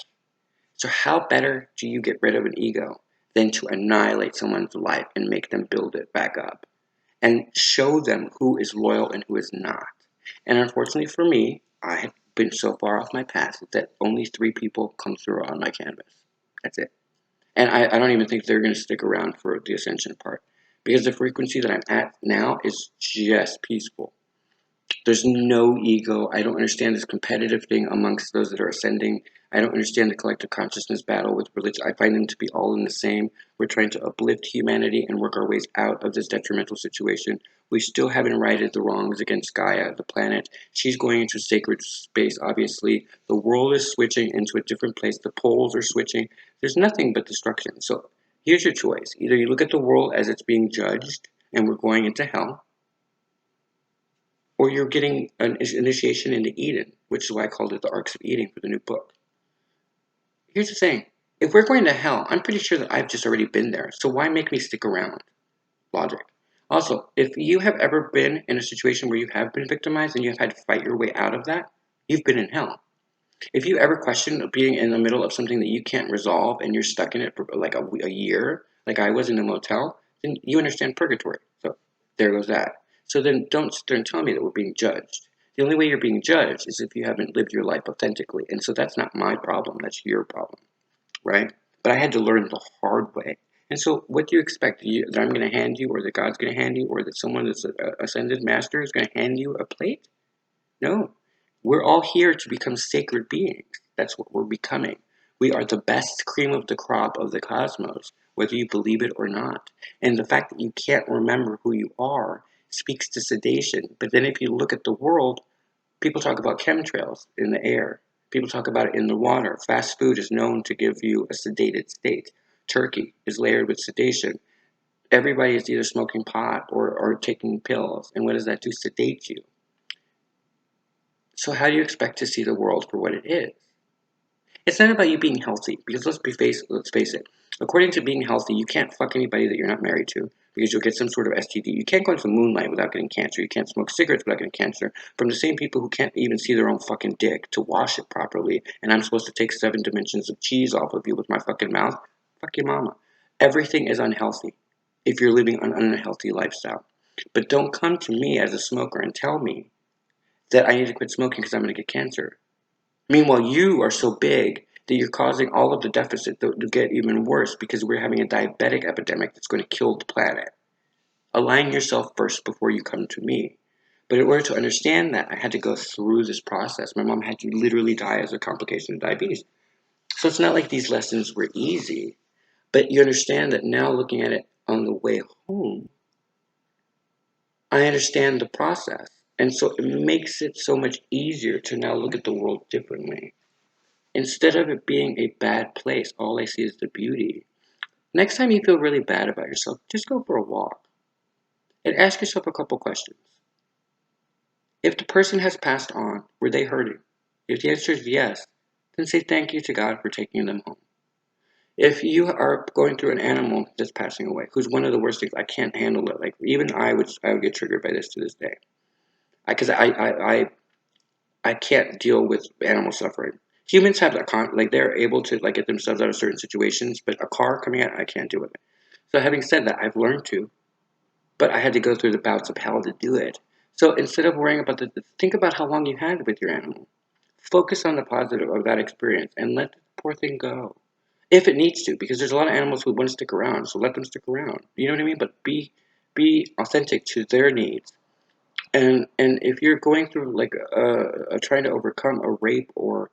So how better do you get rid of an ego than to annihilate someone's life and make them build it back up and show them who is loyal and who is not? And unfortunately for me, I have been so far off my path that only 3 people come through on my canvas. That's it. And I don't even think they're going to stick around for the ascension part. Because the frequency that I'm at now is just peaceful. There's no ego. I don't understand this competitive thing amongst those that are ascending. I don't understand the collective consciousness battle with religion. I find them to be all in the same. We're trying to uplift humanity and work our ways out of this detrimental situation. We still haven't righted the wrongs against Gaia, the planet. She's going into sacred space, obviously. The world is switching into a different place. The poles are switching. There's nothing but destruction. So here's your choice. Either you look at the world as it's being judged and we're going into hell, or you're getting an initiation into Eden, which is why I called it the Arcs of Eden for the new book. Here's the thing. If we're going to hell, I'm pretty sure that I've just already been there, so why make me stick around? Logic. Also, if you have ever been in a situation where you have been victimized and you have had to fight your way out of that, you've been in hell. If you ever question being in the middle of something that you can't resolve and you're stuck in it for like a year, like I was in a motel, then you understand purgatory. So there goes that. So then don't sit there and tell me that we're being judged. The only way you're being judged is if you haven't lived your life authentically. And so that's not my problem. That's your problem, right? But I had to learn the hard way. And so what do you expect? That I'm going to hand you, or that God's going to hand you, or that someone that's an ascended master is going to hand you a plate? No. We're all here to become sacred beings. That's what we're becoming. We are the best cream of the crop of the cosmos, whether you believe it or not. And the fact that you can't remember who you are speaks to sedation. But then if you look at the world, people talk about chemtrails in the air. People talk about it in the water. Fast food is known to give you a sedated state. Turkey is layered with sedation. everybody is either smoking pot or taking pills. And what does that do? Sedate you. So how do you expect to see the world for what it is? It's not about you being healthy, because let's face it. According to being healthy, you can't fuck anybody that you're not married to, because you'll get some sort of STD. You can't go into the moonlight without getting cancer. You can't smoke cigarettes without getting cancer from the same people who can't even see their own fucking dick to wash it properly. And I'm supposed to take 7 dimensions of cheese off of you with my fucking mouth? Fuck your mama. Everything is unhealthy if you're living an unhealthy lifestyle. But don't come to me as a smoker and tell me that I need to quit smoking because I'm going to get cancer. Meanwhile, you are so big that you're causing all of the deficit to get even worse because we're having a diabetic epidemic that's going to kill the planet. Align yourself first before you come to me. But in order to understand that, I had to go through this process. My mom had to literally die as a complication of diabetes. So it's not like these lessons were easy, but you understand that now looking at it on the way home, I understand the process. And so it makes it so much easier to now look at the world differently. Instead of it being a bad place, all I see is the beauty. Next time you feel really bad about yourself, just go for a walk and ask yourself a couple questions. If the person has passed on, were they hurting? If the answer is yes, then say thank you to God for taking them home. If you are going through an animal that's passing away, who's one of the worst things, I can't handle it. Like even I would get triggered by this to this day, because I can't deal with animal suffering. Humans have that like they're able to like get themselves out of certain situations, but a car coming at, I can't deal with it. So having said that, I've learned to, but I had to go through the bouts of hell to do it. So instead of worrying about think about how long you had with your animal. Focus on the positive of that experience and let the poor thing go. If it needs to, because there's a lot of animals who want to stick around, so let them stick around. You know what I mean? But be authentic to their needs. And if you're going through like trying to overcome a rape or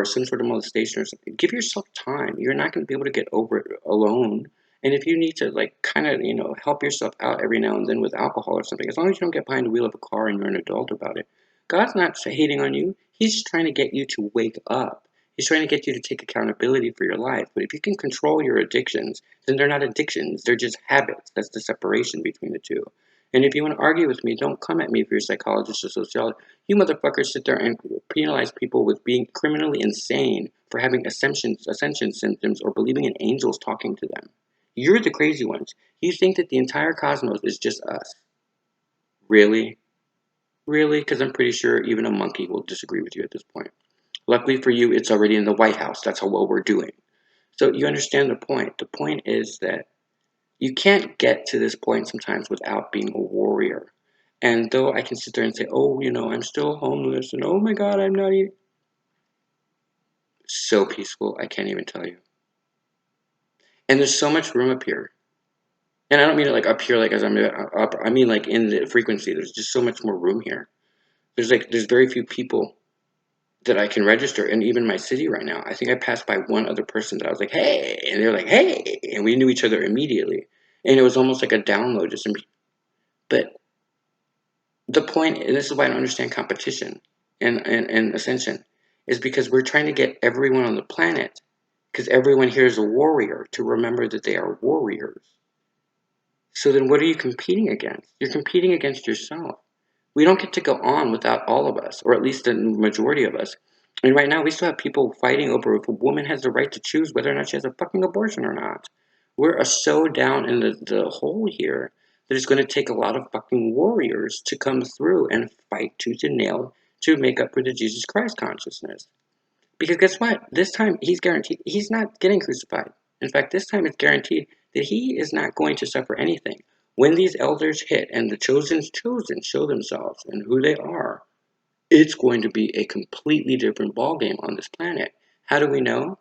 some sort of molestation or something, give yourself time. You're not going to be able to get over it alone. And if you need to like kind of help yourself out every now and then with alcohol or something, as long as you don't get behind the wheel of a car and you're an adult about it, God's not hating on you. He's just trying to get you to wake up. He's trying to get you to take accountability for your life. But if you can control your addictions, then they're not addictions. They're just habits. That's the separation between the two. And if you want to argue with me, don't come at me if you're a psychologist or sociologist. You motherfuckers sit there and penalize people with being criminally insane for having ascension symptoms or believing in angels talking to them. You're the crazy ones. You think that the entire cosmos is just us. Really? Really? Because I'm pretty sure even a monkey will disagree with you at this point. Luckily for you, it's already in the White House. That's how well we're doing. So you understand the point. The point is that you can't get to this point sometimes without being a warrior. And though I can sit there and say, oh, I'm still homeless, and oh my God, I'm not even so peaceful, I can't even tell you. And there's so much room up here. And I don't mean it like up here, like as I'm up. I mean like in the frequency. There's just so much more room here. There's very few people that I can register, and even my city right now. I think I passed by one other person that I was like, hey, and they're like, hey, and we knew each other immediately. And it was almost like a download, but the point, and this is why I don't understand competition and ascension, is because we're trying to get everyone on the planet, because everyone here is a warrior, to remember that they are warriors. So then what are you competing against? You're competing against yourself. We don't get to go on without all of us, or at least the majority of us. And right now we still have people fighting over if a woman has the right to choose whether or not she has a fucking abortion or not. We're so down in the hole here that it's going to take a lot of fucking warriors to come through and fight tooth and nail to make up for the Jesus Christ consciousness. Because guess what? This time he's guaranteed he's not getting crucified. In fact, this time it's guaranteed that he is not going to suffer anything. When these elders hit and the chosen show themselves and who they are, it's going to be a completely different ballgame on this planet. How do we know?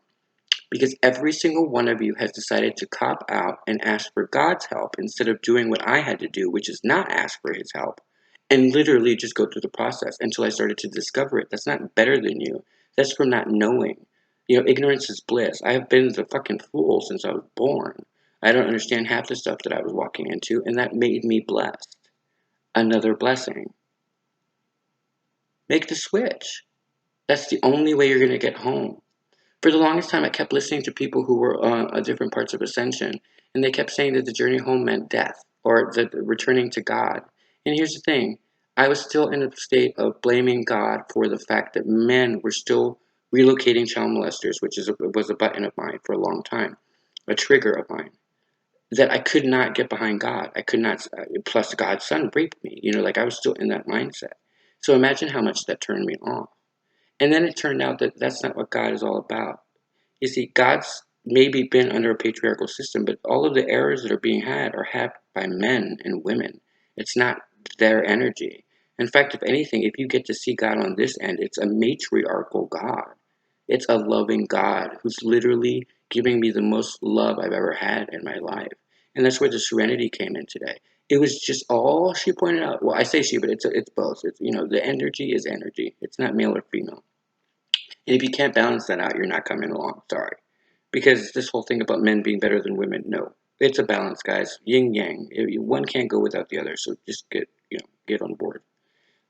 Because every single one of you has decided to cop out and ask for God's help instead of doing what I had to do, which is not ask for his help and literally just go through the process until I started to discover it. That's not better than you. That's from not knowing. Ignorance is bliss. I have been the fucking fool since I was born. I don't understand half the stuff that I was walking into, and that made me blessed. Another blessing. Make the switch. That's the only way you're going to get home. For the longest time, I kept listening to people who were on different parts of Ascension, and they kept saying that the journey home meant death or that returning to God. And here's the thing, I was still in a state of blaming God for the fact that men were still relocating child molesters, which was a button of mine for a long time, a trigger of mine, that I could not get behind God. I could not, plus God's son raped me. Like I was still in that mindset. So imagine how much that turned me off. And then it turned out that that's not what God is all about. You see, God's maybe been under a patriarchal system, but all of the errors that are being had are had by men and women. It's not their energy. In fact, if anything, if you get to see God on this end, it's a matriarchal God. It's a loving God who's literally giving me the most love I've ever had in my life. And that's where the serenity came in today. It was just all she pointed out. Well, I say she, but it's both. The energy is energy. It's not male or female. And if you can't balance that out, you're not coming along. Sorry. Because this whole thing about men being better than women, no. It's a balance, guys. Yin yang. One can't go without the other. So just get on board.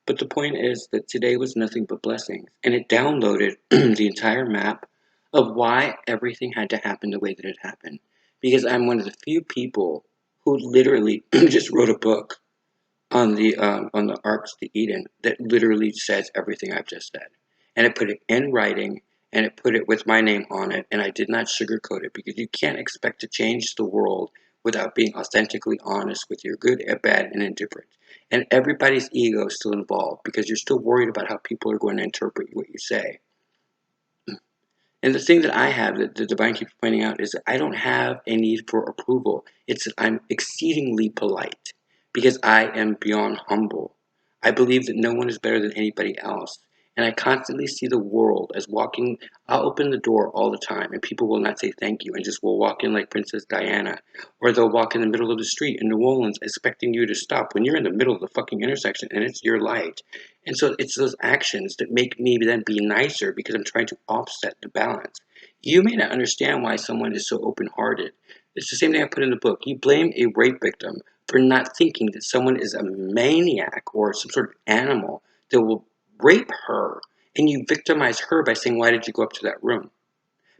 But the point is that today was nothing but blessings. And it downloaded the entire map of why everything had to happen the way that it happened. Because I'm one of the few people who literally just wrote a book on the arcs to Eden that literally says everything I've just said, and it put it in writing, and it put it with my name on it, and I did not sugarcoat it because you can't expect to change the world without being authentically honest with your good, bad, and indifferent. And everybody's ego is still involved because you're still worried about how people are going to interpret what you say. And the thing that I have that the divine keeps pointing out is that I don't have a need for approval. It's that I'm exceedingly polite because I am beyond humble. I believe that no one is better than anybody else. And I constantly see the world as walking. I'll open the door all the time and people will not say thank you and just will walk in like Princess Diana. Or they'll walk in the middle of the street in New Orleans expecting you to stop when you're in the middle of the fucking intersection and it's your light. And so it's those actions that make me then be nicer because I'm trying to offset the balance. You may not understand why someone is so open hearted. It's the same thing I put in the book. You blame a rape victim for not thinking that someone is a maniac or some sort of animal that will rape her, and you victimize her by saying, "Why did you go up to that room?"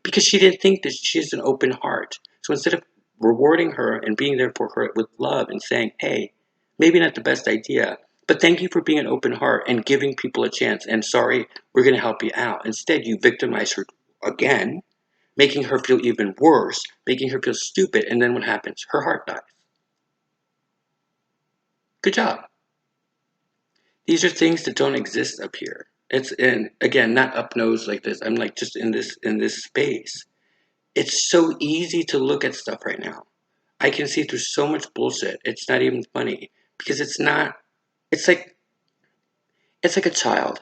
Because she didn't think that she has an open heart. So instead of rewarding her and being there for her with love and saying, hey, maybe not the best idea, but thank you for being an open heart and giving people a chance, and sorry, we're going to help you out. Instead, you victimize her again, making her feel even worse, making her feel stupid, and then what happens? Her heart dies. Good job. These are things that don't exist up here. It's and again, not up nose like this. I'm like just in this space. It's so easy to look at stuff right now. I can see through so much bullshit. It's not even funny because it's not. It's like a child.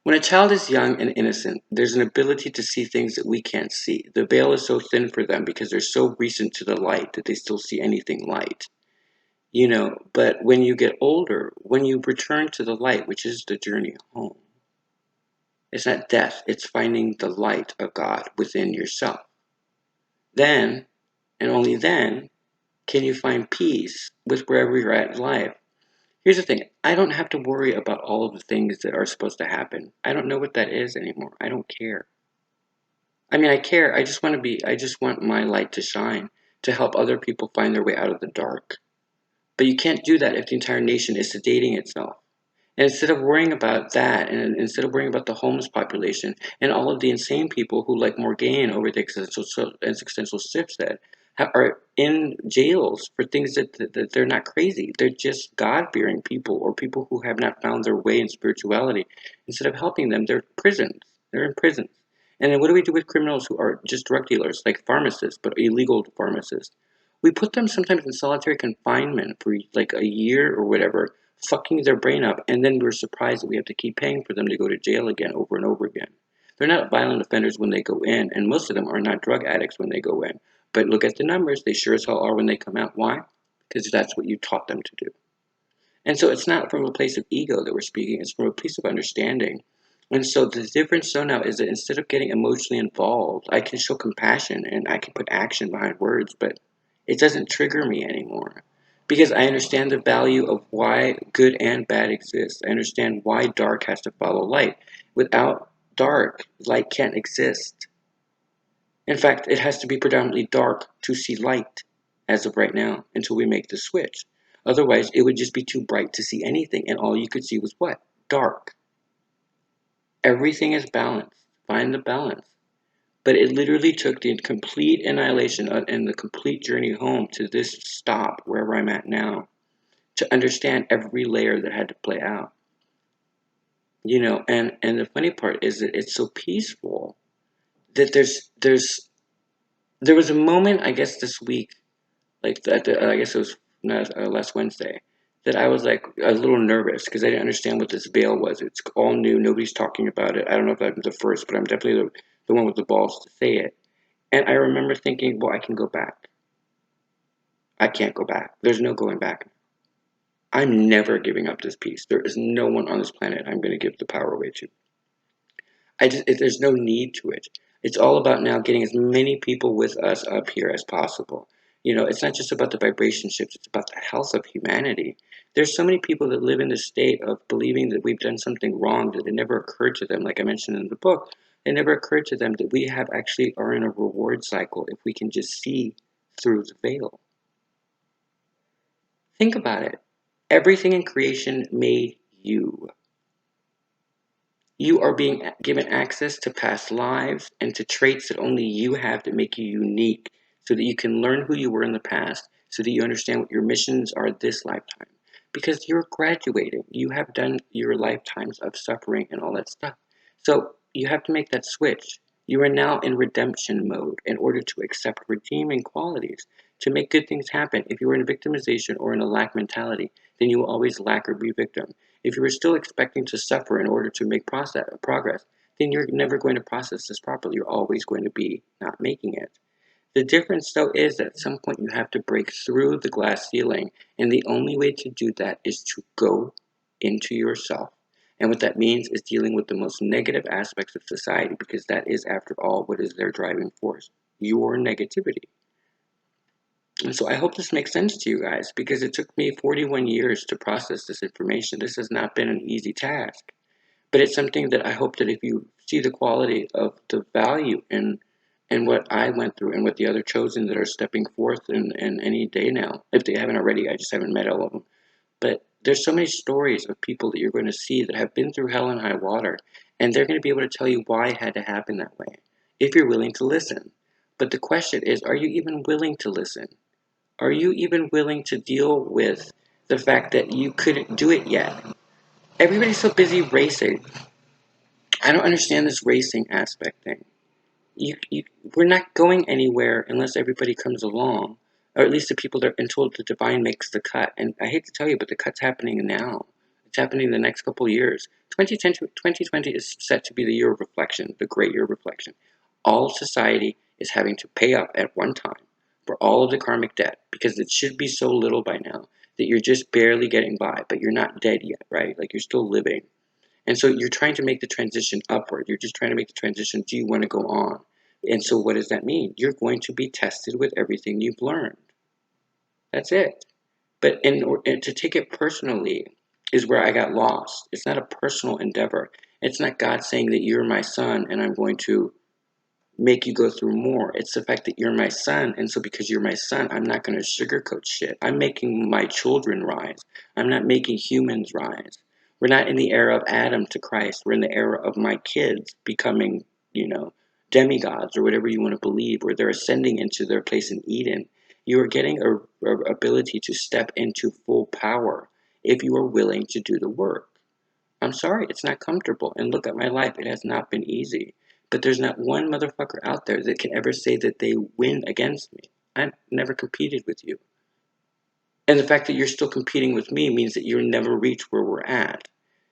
When a child is young and innocent, there's an ability to see things that we can't see. The veil is so thin for them because they're so recent to the light that they still see anything light. But when you get older, when you return to the light, which is the journey home, it's not death, it's finding the light of God within yourself. Then, and only then, can you find peace with wherever you're at in life. Here's the thing, I don't have to worry about all of the things that are supposed to happen. I don't know what that is anymore. I don't care. I mean, I care. I just want my light to shine to help other people find their way out of the dark. But you can't do that if the entire nation is sedating itself. And instead of worrying about that, and instead of worrying about the homeless population and all of the insane people who like Morgaine over the existential shifts that are in jails for things that they're not crazy. They're just God-fearing people or people who have not found their way in spirituality. Instead of helping them, they're prisons. They're in prisons. And then what do we do with criminals who are just drug dealers, like pharmacists, but illegal pharmacists? We put them sometimes in solitary confinement for like a year or whatever, fucking their brain up, and then we're surprised that we have to keep paying for them to go to jail again over and over again. They're not violent offenders when they go in, and most of them are not drug addicts when they go in. But look at the numbers, they sure as hell are when they come out. Why? Because that's what you taught them to do. And so it's not from a place of ego that we're speaking, it's from a place of understanding. And so the difference so now is that instead of getting emotionally involved, I can show compassion and I can put action behind words, but it doesn't trigger me anymore. Because I understand the value of why good and bad exists. I understand why dark has to follow light. Without dark, light can't exist. In fact, it has to be predominantly dark to see light as of right now until we make the switch. Otherwise, it would just be too bright to see anything, and all you could see was what? Dark. Everything is balanced. Find the balance. But it literally took the complete annihilation and the complete journey home to this stop, wherever I'm at now, to understand every layer that had to play out. And the funny part is that it's so peaceful that there was a moment, I guess this week, like I guess it was not, last Wednesday, that I was like a little nervous because I didn't understand what this veil was. It's all new. Nobody's talking about it. I don't know if I'm the first, but I'm definitely the one with the balls to say it. And I remember thinking, well, I can go back. I can't go back. There's no going back. I'm never giving up this peace. There is no one on this planet I'm going to give the power away to. There's no need to it. It's all about now getting as many people with us up here as possible. It's not just about the vibration shifts, it's about the health of humanity. There's so many people that live in this state of believing that we've done something wrong, that it never occurred to them, like I mentioned in the book, it never occurred to them that we have actually are in a reward cycle if we can just see through the veil. Think about it. Everything in creation made you. You are being given access to past lives and to traits that only you have that make you unique so that you can learn who you were in the past, so that you understand what your missions are this lifetime. Because you're graduating, you have done your lifetimes of suffering and all that stuff. So you have to make that switch. You are now in redemption mode in order to accept redeeming qualities, to make good things happen. If you are in victimization or in a lack mentality, then you will always lack or be victim. If you are still expecting to suffer in order to make progress, then you're never going to process this properly. You're always going to be not making it. The difference, though, is that at some point you have to break through the glass ceiling, and the only way to do that is to go into yourself. And what that means is dealing with the most negative aspects of society, because that is, after all, what is their driving force: your negativity. And so I hope this makes sense to you guys, because it took me 41 years to process this information. This has not been an easy task, but it's something that I hope that if you see the quality of the value in what I went through and what the other chosen that are stepping forth in any day now, if they haven't already, I just haven't met all of them. But there's so many stories of people that you're going to see that have been through hell and high water, and they're going to be able to tell you why it had to happen that way, if you're willing to listen. But the question is, are you even willing to listen? Are you even willing to deal with the fact that you couldn't do it yet? Everybody's so busy racing. I don't understand this racing aspect thing. We're not going anywhere unless everybody comes along, or at least the people that are until the divine makes the cut. And I hate to tell you, but the cut's happening now. It's happening in the next couple of years. 2020 is set to be the year of reflection, the great year of reflection. All society is having to pay up at one time for all of the karmic debt, because it should be so little by now that you're just barely getting by, but you're not dead yet, right? Like, you're still living. And so you're trying to make the transition upward. You're just trying to make the transition. Do you want to go on? And so what does that mean? You're going to be tested with everything you've learned. That's it. But and to take it personally is where I got lost. It's not a personal endeavor. It's not God saying that you're my son and I'm going to make you go through more. It's the fact that you're my son, and so because you're my son, I'm not going to sugarcoat shit. I'm making my children rise. I'm not making humans rise. We're not in the era of Adam to Christ. We're in the era of my kids becoming, demigods or whatever you want to believe, or they're ascending into their place in Eden. You are getting a ability to step into full power if you are willing to do the work. I'm sorry, it's not comfortable. And look at my life, it has not been easy. But there's not one motherfucker out there that can ever say that they win against me. I never competed with you. And the fact that you're still competing with me means that you'll never reach where we're at.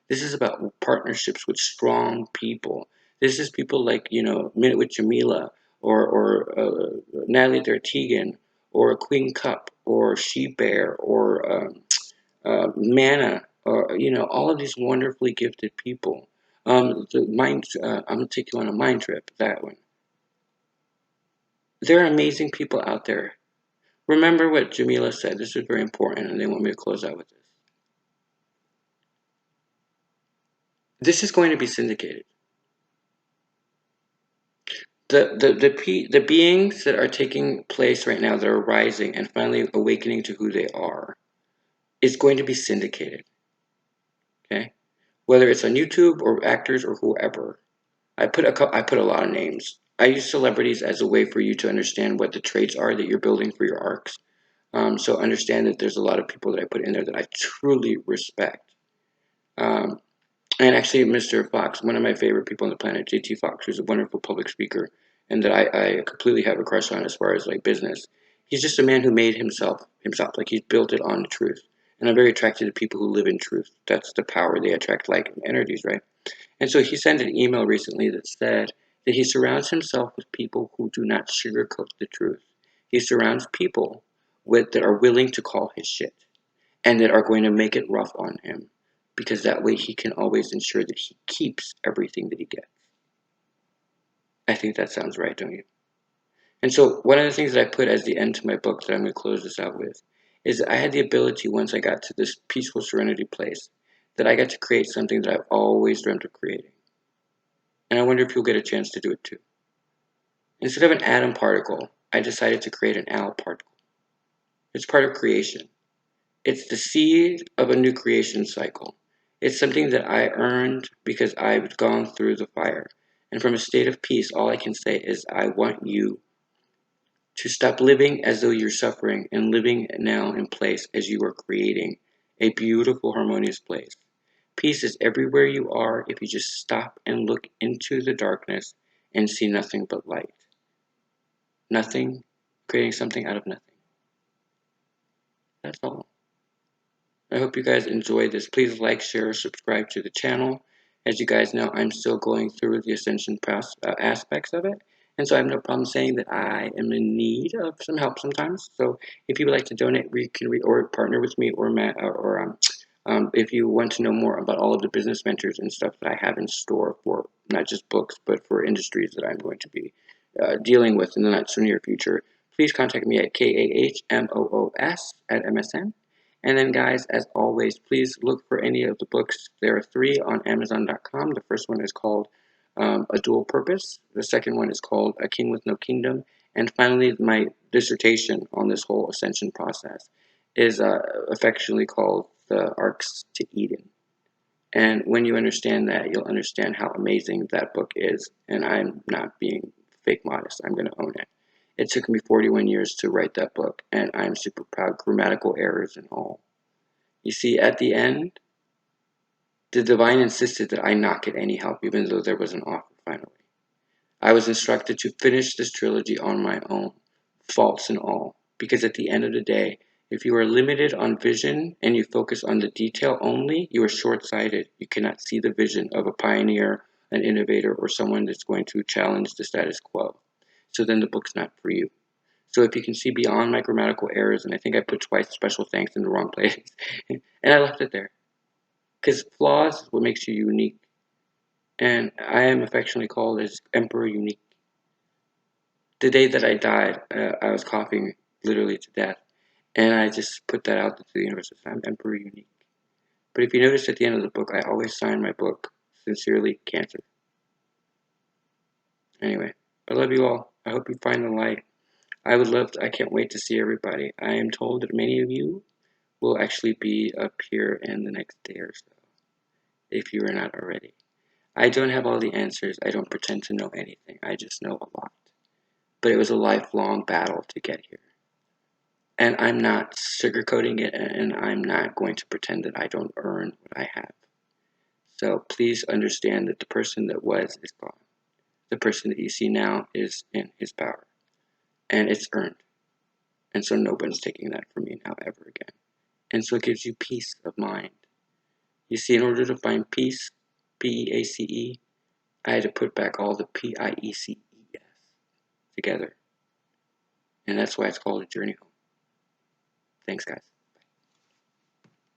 This is about partnerships with strong people. This is people like, Minute with Jamila, or Natalie Dertigan, or Queen Cup, or She Bear, or Mana, or all of these wonderfully gifted people. The mind, I'm gonna take you on a mind trip. That one. There are amazing people out there. Remember what Jamila said. This is very important, and they want me to close out with this. This is going to be syndicated. The beings that are taking place right now, that are rising and finally awakening to who they are, is going to be syndicated. Okay, whether it's on YouTube or actors or whoever. I put a lot of names. I use celebrities as a way for you to understand what the traits are that you're building for your arcs. So understand that there's a lot of people that I put in there that I truly respect. Um, And actually, Mr. Fox, one of my favorite people on the planet, JT Fox, who's a wonderful public speaker, and that I completely have a crush on as far as like business. He's just a man who made himself. Like he's built it on truth. And I'm very attracted to people who live in truth. That's the power. They attract like energies, right? And so he sent an email recently that said that he surrounds himself with people who do not sugarcoat the truth. He surrounds people that are willing to call his shit and that are going to make it rough on him, because that way he can always ensure that he keeps everything that he gets. I think that sounds right, don't you? And so one of the things that I put as the end to my book that I'm going to close this out with is that I had the ability, once I got to this peaceful serenity place, that I got to create something that I've always dreamt of creating. And I wonder if you'll get a chance to do it too. Instead of an atom particle, I decided to create an al particle. It's part of creation. It's the seed of a new creation cycle. It's something that I earned because I've gone through the fire. And from a state of peace, all I can say is I want you to stop living as though you're suffering and living now in place as you are creating a beautiful, harmonious place. Peace is everywhere you are if you just stop and look into the darkness and see nothing but light. Nothing, creating something out of nothing. That's all. I hope you guys enjoyed this. Please like, share, subscribe to the channel. As you guys know, I'm still going through the Ascension aspects of it. And so I have no problem saying that I am in need of some help sometimes. So if you would like to donate, or partner with me, if you want to know more about all of the business ventures and stuff that I have in store for not just books, but for industries that I'm going to be dealing with in the not so near future, please contact me at KAHMOOS@MSN. And then, guys, as always, please look for any of the books. There are 3 on Amazon.com. The first one is called A Dual Purpose. The second one is called A King with No Kingdom. And finally, my dissertation on this whole ascension process is affectionately called The Arcs to Eden. And when you understand that, you'll understand how amazing that book is. And I'm not being fake modest. I'm going to own it. It took me 41 years to write that book, and I'm super proud, grammatical errors and all. You see, at the end, the divine insisted that I not get any help, even though there was an offer finally. I was instructed to finish this trilogy on my own, faults and all, because at the end of the day, if you are limited on vision and you focus on the detail only, you are short-sighted. You cannot see the vision of a pioneer, an innovator, or someone that's going to challenge the status quo. So then the book's not for you. So if you can see beyond my grammatical errors, and I think I put twice special thanks in the wrong place, and I left it there. Because flaws is what makes you unique. And I am affectionately called as Emperor Unique. The day that I died, I was coughing literally to death. And I just put that out to the universe. I'm Emperor Unique. But if you notice at the end of the book, I always sign my book, Sincerely Cancer. Anyway, I love you all. I hope you find the light. I can't wait to see everybody. I am told that many of you will actually be up here in the next day or so, if you are not already. I don't have all the answers. I don't pretend to know anything. I just know a lot. But it was a lifelong battle to get here. And I'm not sugarcoating it, and I'm not going to pretend that I don't earn what I have. So please understand that the person that was is gone. The person that you see now is in his power. And it's earned. And so no one's taking that from me now ever again. And so it gives you peace of mind. You see, in order to find peace, P-E-A-C-E, I had to put back all the P-I-E-C-E-S together. And that's why it's called a journey home. Thanks, guys.